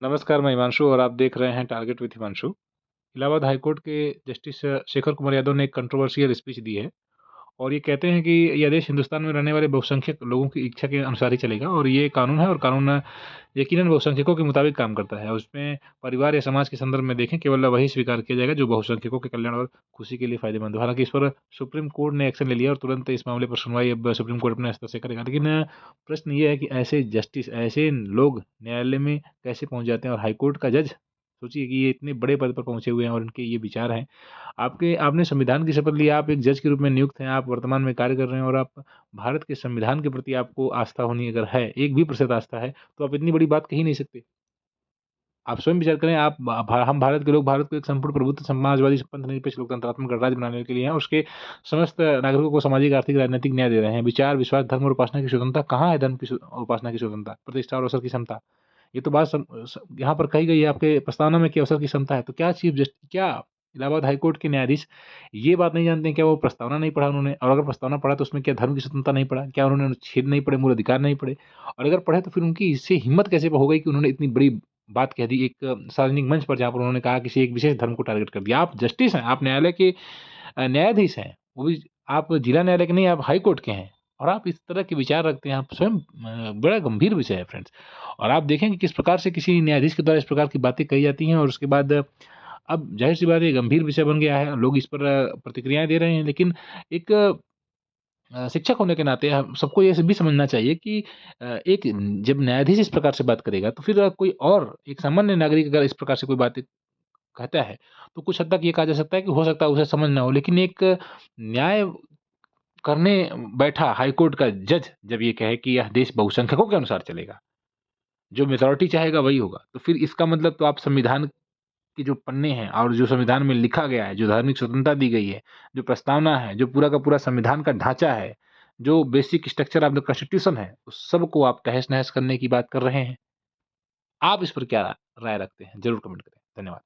नमस्कार, मैं हिमांशु और आप देख रहे हैं target with Himanshu. Allahabad high court के जस्टिस शेखर कुमार यादव ने एक कंट्रोवर्शियल स्पीच दी है और ये कहते हैं कि यह देश हिंदुस्तान में रहने वाले बहुसंख्यक लोगों की इच्छा के अनुसार ही चलेगा और ये कानून है और कानून यकीनन बहुसंख्यकों के मुताबिक काम करता है। उसमें परिवार या समाज के संदर्भ में देखें, केवल वही स्वीकार किया जाएगा जो बहुसंख्यकों के कल्याण और खुशी के लिए फ़ायदेमंद हो। हालाँकि इस पर सुप्रीम कोर्ट ने एक्शन ले लिया और तुरंत इस मामले पर सुनवाई अब सुप्रीम कोर्ट अपने स्तर से करेगा। लेकिन प्रश्न ये है कि ऐसे लोग न्यायालय में कैसे पहुँच जाते हैं और हाई कोर्ट का जज, सोचिए कि ये इतने बड़े पद पर पहुँचे हुए हैं और इनके ये विचार हैं। आपने संविधान की शपथ ली, आप एक जज के रूप में नियुक्त हैं, आप वर्तमान में कार्य कर रहे हैं और आप भारत के संविधान के प्रति आपको आस्था होनी अगर है, 1 भी प्रतिशत आस्था है, तो आप इतनी बड़ी बात कह ही नहीं सकते। आप स्वयं विचार करें, आप हम भारत के लोग भारत को एक संपूर्ण प्रभुत्व समाजवादी पंथनिरपेक्ष लोकतंत्रात्मक गणराज्य बनाने के लिए हैं, उसके समस्त नागरिकों को सामाजिक, आर्थिक, राजनीतिक न्याय दे रहे हैं। विचार, विश्वास, धर्म और उपासना की स्वतंत्रता कहाँ है? धर्म की उपासना की स्वतंत्रता, प्रतिष्ठा और अवसर की समता। ये तो बात यहाँ पर कही गई है आपके प्रस्तावना में कि अवसर की समता है। तो क्या इलाहाबाद हाई कोर्ट के न्यायाधीश ये बात नहीं जानते हैं? क्या वो प्रस्तावना नहीं पढ़ा उन्होंने? और अगर प्रस्तावना पढ़ा तो उसमें क्या धर्म की स्वतंत्रता नहीं पढ़ा? क्या उन्होंने अनुच्छेद नहीं पढ़े, मूल अधिकार नहीं पढ़े? और अगर पढ़े तो फिर उनकी इससे हिम्मत कैसे हो गई कि उन्होंने इतनी बड़ी बात कह दी एक सार्वजनिक मंच पर, जहाँ पर उन्होंने कहा किसी एक विशेष धर्म को टारगेट कर दिया। आप जस्टिस हैं, आप न्यायालय के न्यायाधीश हैं, वो भी आप जिला न्यायालय के नहीं, आप हाई कोर्ट के हैं और आप इस तरह के विचार रखते हैं। आप स्वयं बड़ा गंभीर विषय है फ्रेंड्स। और आप देखेंगे किस प्रकार से किसी न्यायाधीश के द्वारा इस प्रकार की बातें कही जाती हैं और उसके बाद अब ज़ाहिर-सी बात है, ये गंभीर विषय बन गया है, लोग इस पर प्रतिक्रियाएँ दे रहे हैं। लेकिन एक शिक्षक होने के नाते हम सबको ये भी समझना चाहिए कि एक जब न्यायाधीश इस प्रकार से बात करेगा, तो फिर कोई और एक सामान्य नागरिक अगर इस प्रकार से कोई बातें कहता है, तो कुछ हद तक ये कहा जा सकता है कि हो सकता है उसे समझ ना हो। लेकिन एक न्याय करने बैठा हाई कोर्ट का जज जब ये कहे कि यह देश बहुसंख्यकों के अनुसार चलेगा, जो मेजॉरिटी चाहेगा वही होगा, तो फिर इसका मतलब तो आप संविधान के जो पन्ने हैं और जो संविधान में लिखा गया है, जो धार्मिक स्वतंत्रता दी गई है, जो प्रस्तावना है, जो पूरा का पूरा संविधान का ढाँचा है, जो basic structure of the constitution है, उस सब को आप तहस-नहस करने की बात कर रहे हैं। आप इस पर क्या राय रखते हैं? ज़रूर कमेंट करें। धन्यवाद।